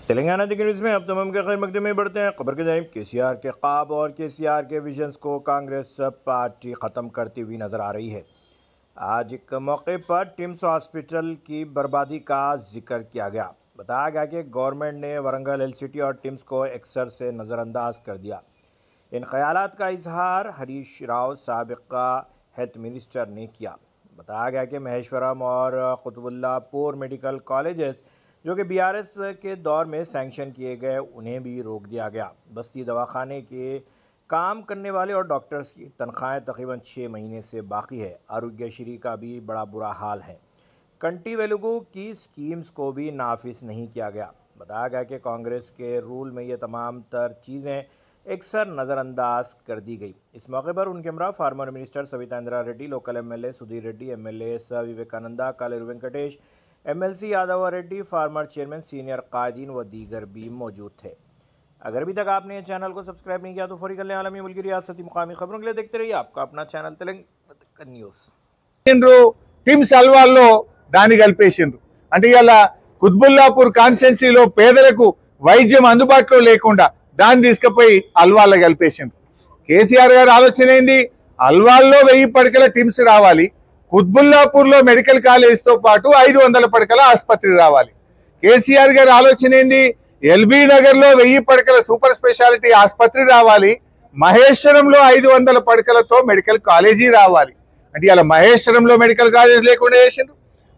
Telangana Delhi news में अब तमाम के खैर मकदमे में बढ़ते हैं। खबर की जानिब केसीआर के ख्वाब और केसीआर के विजन्स को कांग्रेस पार्टी ख़त्म करती हुई नज़र आ रही है। आज एक मौके पर टिम्स हॉस्पिटल की बर्बादी का जिक्र किया गया। बताया गया कि गवर्नमेंट ने वरंगल हेल्थ सिटी और टिम्स को अक्सर से नज़रअंदाज कर दिया। इन ख्यालात का इजहार हरीश राव साबिका हेल्थ मिनिस्टर ने किया। बताया गया कि महेश्वरम और कुतुबुल्लापुर मेडिकल कॉलेजेस जो कि बीआरएस के दौर में सैंक्शन किए गए, उन्हें भी रोक दिया गया। बस्ती दवाखाने के काम करने वाले और डॉक्टर्स की तनख्वाहें तकरीबन 6 महीने से बाकी है। आरोग्यश्री का भी बड़ा बुरा हाल है। कंटी वेलुगु की स्कीम्स को भी नाफिज नहीं किया गया। बताया गया कि कांग्रेस के रूल में ये तमाम तर चीज़ें अक्सर नज़रअंदाज कर दी गई। इस मौके पर उनके हमरा former minister Sabitha Indra Reddy, local MLA Sudheer Reddy, MLA स Vivekananda, Kaleru Venkatesh, MLC Yadav Reddy, former chairman, senior कायदीन व दीगर भी मौजूद थे। अगर अभी तक आपने चैनल को सब्सक्राइब नहीं किया तो फौरी कर लें। आलमी, मुल्की, रियासती, मुकामी खबरों के लिए देखते रहिए आपका अपना ఛానల్ తెలంగాణ న్యూస్। టిమ్స్ అల్వాల్లో దాన్ని కలిపేసిండ్రు అంటే ఇలా కుత్బుల్లాపూర్ కాన్స్టిట్యున్సీలో పేదలకు వైద్యం అందుబాటులో లేకుండా దాన్ని తీసుకుపోయి అల్వాల్లో కలిపేసిండ్రు। కేసీఆర్ గారి ఆలోచన ఏంది? అల్వాల్లో 1000 పడకల టిమ్స్ రావాలి, కుత్బుల్లాపూర్లో మెడికల్ కాలేజ్తో పాటు 500 పడకల ఆసుపత్రి రావాలి। కేసీఆర్ గారి ఆలోచన ఏంది? ఎల్బీ నగర్లో 1000 పడకల సూపర్ స్పెషాలిటీ ఆసుపత్రి రావాలి, మహేశ్వరంలో 500 పడకలతో మెడికల్ కాలేజీ రావాలి। అంటే ఇలా మహేశ్వరంలో మెడికల్ కాలేజ్ లేకుండా చేసిండ్రు,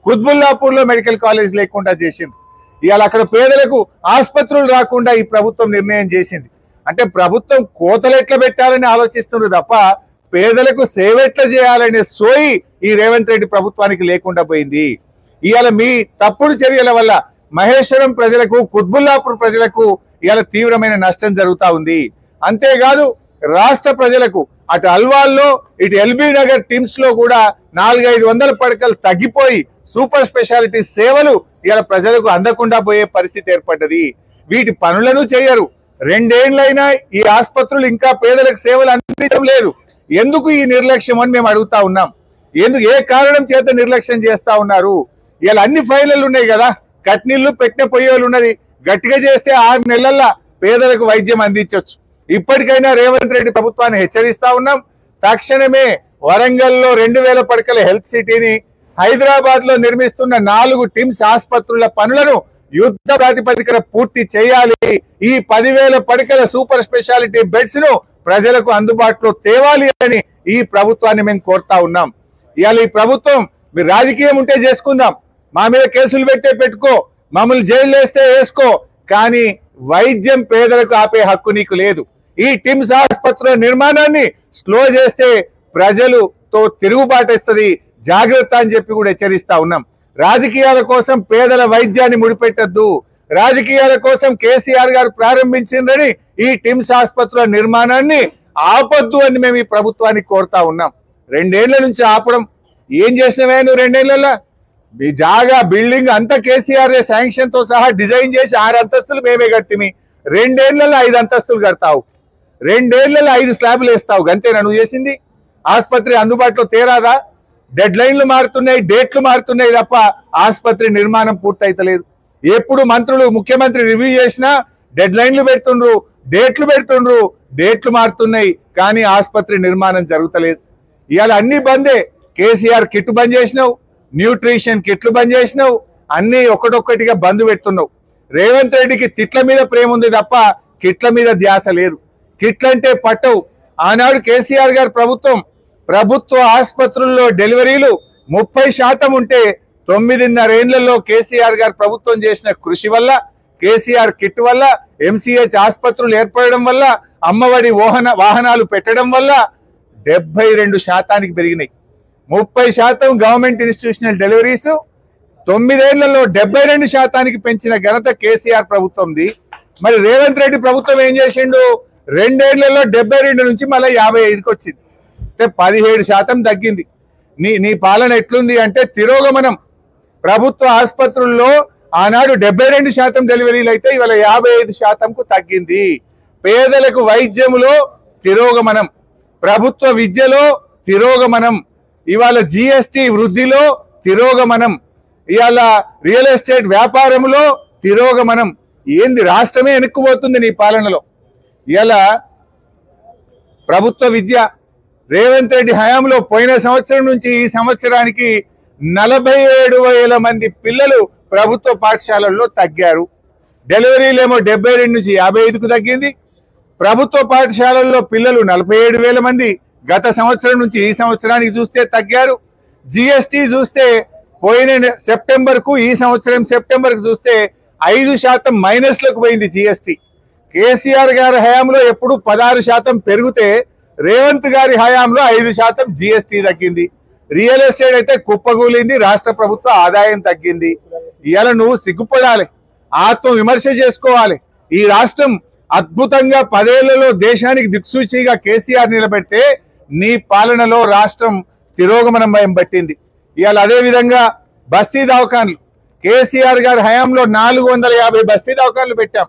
కుత్బుల్లాపూర్లో మెడికల్ కాలేజ్ లేకుండా చేసిండ్రు। ఇవాళ అక్కడ పేదలకు ఆసుపత్రులు రాకుండా ఈ ప్రభుత్వం నిర్ణయం చేసింది। అంటే ప్రభుత్వం కోతలు ఎట్లా పెట్టాలని ఆలోచిస్తున్నారు తప్ప పేదలకు సేవ ఎట్లా చేయాలనే సోయి ఈ రేవంత్ రెడ్డి ప్రభుత్వానికి లేకుండా పోయింది। ఇవాళ మీ తప్పుడు చర్యల వల్ల మహేశ్వరం ప్రజలకు, కుత్బుల్లాపూర్ ప్రజలకు ఇవాళ తీవ్రమైన నష్టం జరుగుతూ ఉంది। అంతేకాదు రాష్ట్ర ప్రజలకు అటు అల్వాల్లో ఇటు ఎల్బీ నగర్ టిమ్స్ లో కూడా 400-500 పడకలు తగ్గిపోయి సూపర్ స్పెషాలిటీ సేవలు ఇవాళ ప్రజలకు అందకుండా పోయే పరిస్థితి ఏర్పడ్డది। వీటి పనులను చేయరు। 2 ఏళ్లైనా ఈ ఆసుపత్రులు ఇంకా పేదలకు సేవలు అందించడం లేదు। ఎందుకు ఈ నిర్లక్ష్యం అని మేము అడుగుతా ఉన్నాం। ఎందుకు, ఏ కారణం చేత నిర్లక్ష్యం చేస్తా ఉన్నారు? ఇవాళ అన్ని ఫైళ్లు ఉన్నాయి కదా, కట్నీళ్లు పెట్టిన పొయ్యేలు ఉన్నది, గట్టిగా చేస్తే 6 నెలల్లో పేదలకు వైద్యం అందించవచ్చు। ఇప్పటికైనా రేవంత్ రెడ్డి ప్రభుత్వాన్ని హెచ్చరిస్తా ఉన్నాం। తక్షణమే వరంగల్లో 2000 పడకల హెల్త్ సిటీని, హైదరాబాద్ లో నిర్మిస్తున్న 4 టిమ్స్ ఆసుపత్రుల పనులను యుద్ధ ప్రాతిపదికన పూర్తి చేయాలి। ఈ 10,000 పడకల సూపర్ స్పెషాలిటీ బెడ్స్ ను ప్రజలకు అందుబాటులో తేవాలి అని ఈ ప్రభుత్వాన్ని మేము కోరుతా ఉన్నాం। ఇవాళ ఈ ప్రభుత్వం, మీరు రాజకీయం ఉంటే చేసుకుందాం, మా మీద కేసులు పెట్టుకో, మమ్మల్ని జైలు వేస్తే వేసుకో, కానీ వైద్యం పేదలకు ఆపే హక్కు నీకు లేదు। ఈ టిమ్స్ ఆసుపత్రుల నిర్మాణాన్ని స్లో చేస్తే ప్రజలతో తిరుగుబాటేస్తుంది, జాగ్రత్త అని చెప్పి కూడా హెచ్చరిస్తా ఉన్నాం। రాజకీయాల కోసం పేదల వైద్యాన్ని ముడిపెట్టద్దు, రాజకీయాల కోసం కేసీఆర్ గారు ప్రారంభించిందని ఈ టిమ్స్ ఆసుపత్రుల నిర్మాణాన్ని ఆపొద్దు అని మేము ఈ ప్రభుత్వాన్ని కోరుతా ఉన్నాం। 2 ఏళ్ల నుంచి ఆపడం, ఏం చేసినవే నువ్వు 2 ఏళ్లలో? మీ జాగా బిల్డింగ్ అంతా కేసీఆర్ శాంక్షన్ తో సహా డిజైన్ చేసి 6 అంతస్తులు మేమే కట్టిమి, 2 ఏళ్లలో 5 అంతస్తులు కడతావు, 2 ఏళ్లలో 5 స్లాబ్లు వేస్తావు, గంతేనా నువ్వు చేసింది? ఆసుపత్రి అందుబాటులో తేరాదా? డెడ్ లైన్లు మారుతున్నాయి, డేట్లు మారుతున్నాయి తప్ప ఆసుపత్రి నిర్మాణం పూర్తయితలేదు। ఎప్పుడు మంత్రులు, ముఖ్యమంత్రి రివ్యూ చేసినా డెడ్ లైన్లు పెడుతుండ్రు, డేట్లు పెడుతుండ్రు, డేట్లు మారుతున్నాయి, కానీ ఆసుపత్రి నిర్మాణం జరుగుతలేదు। ఇవాళ అన్ని బందే। కేసీఆర్ కిట్ బంద్ చేసినావు, న్యూట్రిషన్ కిట్లు బంద్ చేసినావు, అన్ని ఒకటొక్కటిగా బంద్ పెడుతున్నావు। రేవంత్ రెడ్డికి తిట్ల మీద ప్రేమ ఉంది తప్ప కిట్ల మీద ధ్యాస లేదు। కిట్లంటే పట్టవు। ఆనాడు కేసీఆర్ గారి ప్రభుత్వ ఆసుపత్రుల్లో డెలివరీలు 30% ఉంటే 9.5 ఏళ్లలో కేసీఆర్ గారి ప్రభుత్వం చేసిన కృషి వల్ల, కేసీఆర్ కిట్ వల్ల, ఎంసీహెచ్ ఆసుపత్రులు ఏర్పడడం వల్ల, అమ్మఒడి వాహనాలు పెట్టడం వల్ల 72% పెరిగినాయి। 30% గవర్నమెంట్ ఇన్స్టిట్యూషనల్ డెలివరీస్ 9 ఏళ్లలో 72% పెంచిన ఘనత కేసీఆర్ ప్రభుత్వంది। మరి రేవంత్ రెడ్డి ప్రభుత్వం ఏం చేసిండు? 2 ఏళ్లలో 72 నుంచి మళ్ళీ 55కి వచ్చింది, అంటే 17% తగ్గింది। నీ పాలన ఎట్లుంది అంటే తిరోగమనం। ప్రభుత్వ ఆసుపత్రుల్లో ఆనాడు 72% డెలివరీలు అయితే ఇవాళ 55%కు తగ్గింది। పేదలకు వైద్యములో తిరోగమనం, ప్రభుత్వ విద్యలో తిరోగమనం, ఇవాళ జిఎస్టీ వృద్ధిలో తిరోగమనం, ఇవాళ రియల్ ఎస్టేట్ వ్యాపారంలో తిరోగమనం, ఏంది రాష్ట్రమే వెనక్కుపోతుంది నీ పాలనలో. ఇలా ప్రభుత్వ విద్య రేవంత్ రెడ్డి హయాంలో పోయిన సంవత్సరం నుంచి ఈ సంవత్సరానికి 47,000 మంది పిల్లలు ప్రభుత్వ పాఠశాలల్లో తగ్గారు. డెలివరీలేమో 72 నుంచి 55కు తగ్గింది. ప్రభుత్వ పాఠశాలల్లో పిల్లలు 47,000 మంది గత సంవత్సరం నుంచి ఈ సంవత్సరానికి చూస్తే తగ్గారు. జిఎస్టీ చూస్తే పోయిన సెప్టెంబర్కు ఈ సంవత్సరం సెప్టెంబర్కు చూస్తే 5% మైనస్లోకి పోయింది జిఎస్టీ. కేసీఆర్ గారి హయాంలో ఎప్పుడు 16% పెరిగితే రేవంత్ గారి హయాంలో 5% జిఎస్టీ తగ్గింది. రియల్ ఎస్టేట్ అయితే కుప్పగూలింది, రాష్ట్ర ప్రభుత్వ ఆదాయం తగ్గింది. ఇవాళ నువ్వు సిగ్గుపడాలి, ఆత్మ విమర్శ చేసుకోవాలి. ఈ రాష్ట్రం అద్భుతంగా 10 ఏళ్లలో దేశానికి దిక్సూచిగా కేసీఆర్ నిలబెడితే నీ పాలనలో రాష్ట్రం తిరోగమనం పట్టింది. ఇవాళ అదే విధంగా బస్తీ దవాఖాన్లు కేసీఆర్ గారి హయాంలో 450 బస్తీ దవాఖాన్లు పెట్టాం.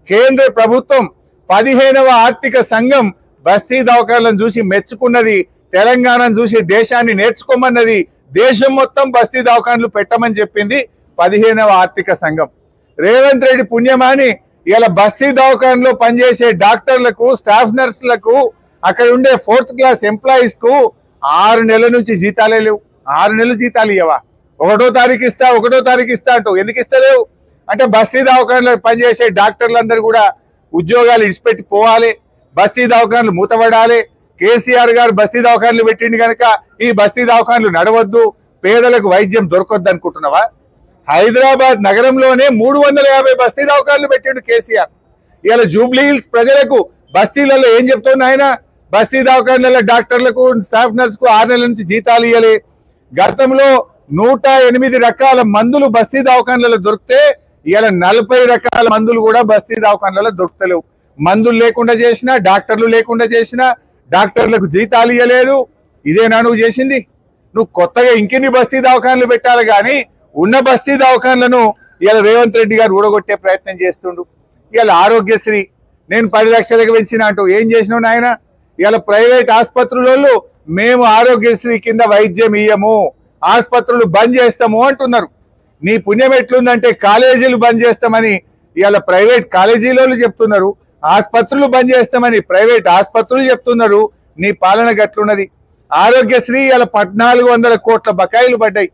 కేంద్ర ప్రభుత్వం 15వ ఆర్థిక సంఘం బస్తీ దవాఖాన్లను చూసి మెచ్చుకున్నది, తెలంగాణను చూసి దేశాన్ని నేర్చుకోమన్నది. దేశం మొత్తం బస్తీ దవాఖాన్లు పెట్టమని చెప్పింది 15వ ఆర్థిక సంఘం. రేవంత్ రెడ్డి పుణ్యమాని ఇలా బస్తీ దవాఖాన్లో పనిచేసే డాక్టర్లకు, స్టాఫ్ నర్సులకు, అక్కడ ఉండే 4th క్లాస్ ఎంప్లాయీస్ కు 6 నెలల నుంచి జీతాలే లేవు. 6 నెలలు జీతాలు ఇవ్వవా? 1వ తారీఖు ఇస్తా, 1వ తారీఖు ఇస్తా అంటావు. ఎందుకు ఇస్తలేవు అంటే బస్తీ దవాఖాన్లో పనిచేసే డాక్టర్లందరూ కూడా ఉద్యోగాలు ఇడిచిపెట్టి పోవాలి, బస్తీ దవాఖాన్లు మూతపడాలి. కేసీఆర్ గారు బస్తీ దవాఖాన్లు పెట్టింది కనుక ఈ బస్తీ దవాఖాన్లు నడవద్దు, పేదలకు వైద్యం దొరకొద్దు అనుకుంటున్నావా? హైదరాబాద్ నగరంలోనే 350 బస్తీ దవాఖాన్లు పెట్టిండు కేసీఆర్. ఇలా జూబ్లీ హిల్స్ ప్రజలకు బస్తీలలో ఏం చెప్తున్నా ఆయన? బస్తీ దవాఖాన్లలో డాక్టర్లకు, స్టాఫ్ నర్సుకు 6 నెలల నుంచి జీతాలు ఇవ్వాలి. గతంలో 108 రకాల మందులు బస్తీ దవాఖాన్లలో దొరికితే ఇలా 40 రకాల మందులు కూడా బస్తీ దవాఖాన్లలో దొరుకుతలేవు. మందులు లేకుండా చేసినా, డాక్టర్లు లేకుండా చేసినా, డాక్టర్లకు జీతాలు ఇవ్వలేదు. ఇదేనా నువ్వు చేసింది? నువ్వు కొత్తగా ఇంకెన్ని బస్తీ దవాఖాన్లు పెట్టాలి కానీ ఉన్న బస్తీ దవాఖాన్లను ఇలా రేవంత్ రెడ్డి గారు ఊడగొట్టే ప్రయత్నం చేస్తుండు. ఇలా ఆరోగ్యశ్రీ నేను 10 లక్షలకు పెంచిన అంటూ ఏం చేసినావు నాయన? ఇలా ప్రైవేట్ ఆసుపత్రులలో మేము ఆరోగ్యశ్రీ కింద వైద్యం ఇయ్యము, ఆసుపత్రులు బంద్ చేస్తాము అంటున్నారు. నీ పుణ్యం ఎట్లుందంటే కాలేజీలు బంద్ చేస్తామని ఇలా ప్రైవేట్ కాలేజీలలో చెప్తున్నారు, ఆసుపత్రులు బంద్ చేస్తామని ప్రైవేట్ ఆసుపత్రులు చెప్తున్నారు. నీ పాలన గట్లున్నది. ఆరోగ్యశ్రీ ఇలా 1400 కోట్ల బకాయిలు పడ్డాయి.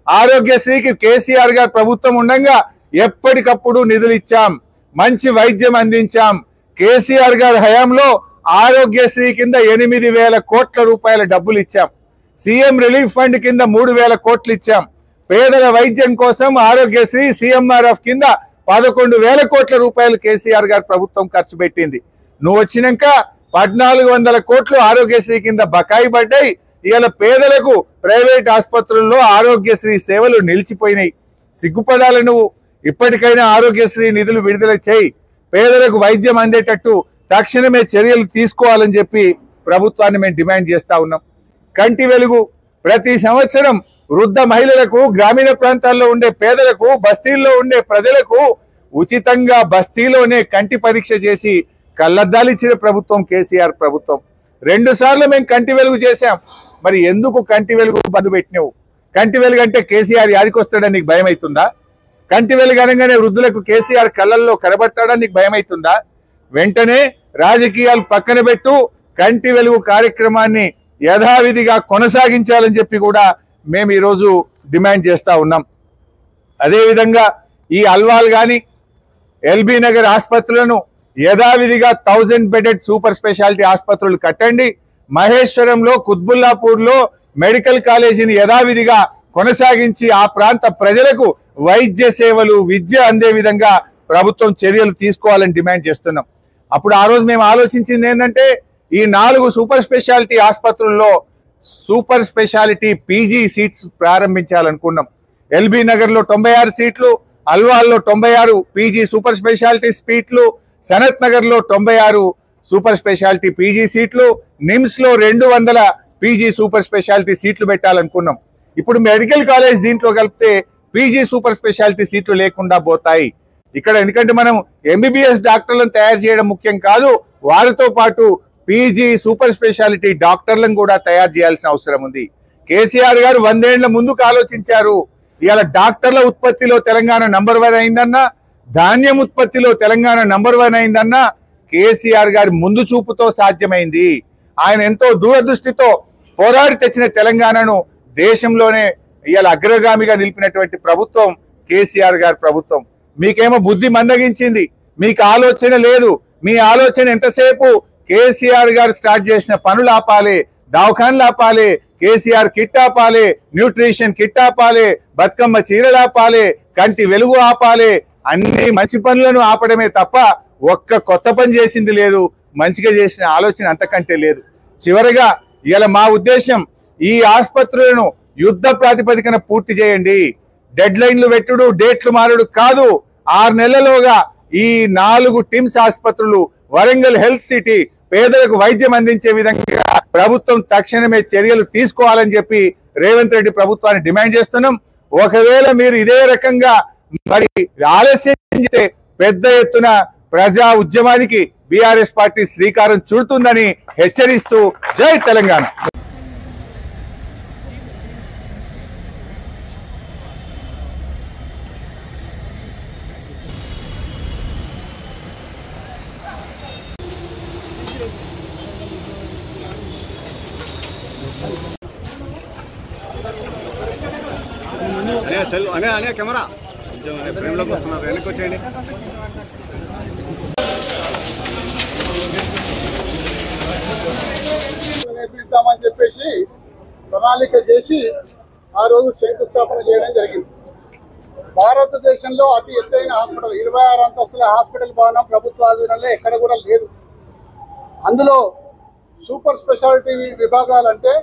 ఆరోగ్యశ్రీకి కేసీఆర్ గారు ప్రభుత్వం ఉండగా ఎప్పటికప్పుడు నిధులు ఇచ్చాం, మంచి వైద్యం అందించాం. కేసీఆర్ గారి హయాంలో ఆరోగ్యశ్రీ కింద 8,000 కోట్ల రూపాయల డబ్బులు ఇచ్చాం. సీఎం రిలీఫ్ ఫండ్ కింద 3,000 కోట్లు ఇచ్చాం. పేదల వైద్యం కోసం ఆరోగ్యశ్రీ సిఎంఆర్ఎఫ్ కింద 11,000 కోట్ల రూపాయలు కేసీఆర్ గారు ప్రభుత్వం ఖర్చు పెట్టింది. నువ్వు వచ్చినాక 1,400 కోట్లు ఆరోగ్యశ్రీ కింద బకాయి పడ్డాయి. ఇవాళ పేదలకు ప్రైవేట్ ఆసుపత్రుల్లో ఆరోగ్యశ్రీ సేవలు నిలిచిపోయినాయి. సిగ్గుపడాలి నువ్వు. ఇప్పటికైనా ఆరోగ్యశ్రీ నిధులు విడుదల చేయి, పేదలకు వైద్యం అందేటట్టు తక్షణమే చర్యలు తీసుకోవాలని చెప్పి ప్రభుత్వాన్ని మేము డిమాండ్ చేస్తా ఉన్నాం. కంటి వెలుగు ప్రతి సంవత్సరం వృద్ధ మహిళలకు, గ్రామీణ ప్రాంతాల్లో ఉండే పేదలకు, బస్తీల్లో ఉండే ప్రజలకు ఉచితంగా బస్తీలోనే కంటి పరీక్ష చేసి కళ్ళద్దాలిచ్చిన ప్రభుత్వం కేసీఆర్ ప్రభుత్వం. 2 సార్లు మేము కంటి వెలుగు చేశాం. మరి ఎందుకు కంటి వెలుగు బంద్ పెట్టినావు? కంటి వెలుగు అంటే కేసీఆర్ యాదికొస్తాడని నీకు భయం అవుతుందా? కంటి వెలుగు అనగానే వృద్ధులకు కేసీఆర్ కళ్ళల్లో కనబడతాడని నీకు భయం అవుతుందా? వెంటనే రాజకీయాలు పక్కన పెట్టు, కంటి వెలుగు కార్యక్రమాన్ని యథావిధిగా కొనసాగించాలని చెప్పి కూడా మేము ఈరోజు డిమాండ్ చేస్తా ఉన్నాం. అదేవిధంగా ఈ అల్వాల్ కానీ ఎల్బీ నగర్ ఆసుపత్రులను యథావిధిగా 1000 బెడెడ్ సూపర్ స్పెషాలిటీ ఆసుపత్రులు కట్టండి. మహేశ్వరంలో, కుత్బుల్లాపూర్లో మెడికల్ కాలేజీని యథావిధిగా కొనసాగించి ఆ ప్రాంత ప్రజలకు వైద్య సేవలు, విద్య అందే విధంగా ప్రభుత్వం చర్యలు తీసుకోవాలని డిమాండ్ చేస్తున్నాం. అప్పుడు ఆ రోజు మేము ఆలోచించింది ఏంటంటే ఈ 4 సూపర్ స్పెషాలిటీ ఆసుపత్రుల్లో సూపర్ స్పెషాలిటీ పీజీ సీట్స్ ప్రారంభించాలనుకున్నాం. ఎల్బీ నగర్లో 96 సీట్లు, అల్వాల్లో 96 పీజీ సూపర్ స్పెషాలిటీ సీట్లు, సనత్ నగర్లో 96 సూపర్ స్పెషాలిటీ పీజీ సీట్లు, నిమ్స్ లో 200 పీజీ సూపర్ స్పెషాలిటీ సీట్లు పెట్టాలనుకున్నాం. ఇప్పుడు మెడికల్ కాలేజ్ దీంట్లో కలిపితే పీజీ సూపర్ స్పెషాలిటీ సీట్లు లేకుండా పోతాయి ఇక్కడ. ఎందుకంటే మనం ఎంబీబీఎస్ డాక్టర్లను తయారు చేయడం ముఖ్యం కాదు, వారితో పాటు పీజీ సూపర్ స్పెషాలిటీ డాక్టర్లను కూడా తయారు చేయాల్సిన అవసరం ఉంది. కేసీఆర్ గారు 100 ఏళ్ల ముందుకు ఆలోచించారు. ఇవాళ డాక్టర్ల ఉత్పత్తిలో తెలంగాణ నంబర్ 1 అయిందన్నా, ధాన్యం ఉత్పత్తిలో తెలంగాణ నంబర్ 1 అయిందన్నా కేసీఆర్ గారి ముందు చూపుతో సాధ్యమైంది. ఆయన ఎంతో దూరదృష్టితో పోరాడి తెచ్చిన తెలంగాణను దేశంలోనే ఇవాళ అగ్రగామిగా నిలిపినటువంటి ప్రభుత్వం కేసీఆర్ గారి ప్రభుత్వం. మీకేమో బుద్ధి మందగించింది, మీకు ఆలోచన లేదు. మీ ఆలోచన ఎంతసేపు కేసీఆర్ గారు స్టార్ట్ చేసిన పనులు ఆపాలి, దవాఖాన్లు ఆపాలి, కేసీఆర్ కిట్ ఆపాలి, న్యూట్రిషన్ కిట్ ఆపాలి, బతుకమ్మ చీరలు ఆపాలి, కంటి వెలుగు ఆపాలి, అన్ని మంచి పనులను ఆపడమే తప్ప ఒక్క కొత్త పని చేసింది లేదు. మంచిగా చేసిన ఆలోచన అంతకంటే లేదు. చివరగా ఇలా మా ఉద్దేశం, ఈ ఆసుపత్రులను యుద్ధ ప్రాతిపదికన పూర్తి చేయండి. డెడ్ లైన్లు పెట్టుడు, డేట్లు మారుడు కాదు. 6 నెలల్లోగా ఈ 4 టిమ్స్ ఆసుపత్రులు, వరంగల్ హెల్త్ సిటీ పేదలకు వైద్యం అందించే విధంగా ప్రభుత్వం తక్షణమే చర్యలు తీసుకోవాలని చెప్పి రేవంత్ రెడ్డి ప్రభుత్వాన్ని డిమాండ్ చేస్తున్నాం. ఒకవేళ మీరు ఇదే రకంగా మరి ఆలస్యం చేస్తే పెద్ద ఎత్తున ప్రజా ఉద్యమానికి బీఆర్ఎస్ పార్టీ శ్రీకారం చుడుతుందని హెచ్చరిస్తూ జై తెలంగాణ. అనే కెమెరా ఫ్రేమ్లోకి వస్తున్నారు, వెనక్కి వచ్చేయండి. నేర్పిస్తామని చెప్పేసి ప్రణాళిక చేసి ఆ రోజు శంకుస్థాపన చేయడం జరిగింది. భారతదేశంలో అతి ఎత్తైన హాస్పిటల్, 26 అంతస్తుల హాస్పిటల్ భవనం ప్రభుత్వ ఆధీనంలో ఎక్కడ కూడా లేదు. అందులో సూపర్ స్పెషాలిటీ విభాగాలంటే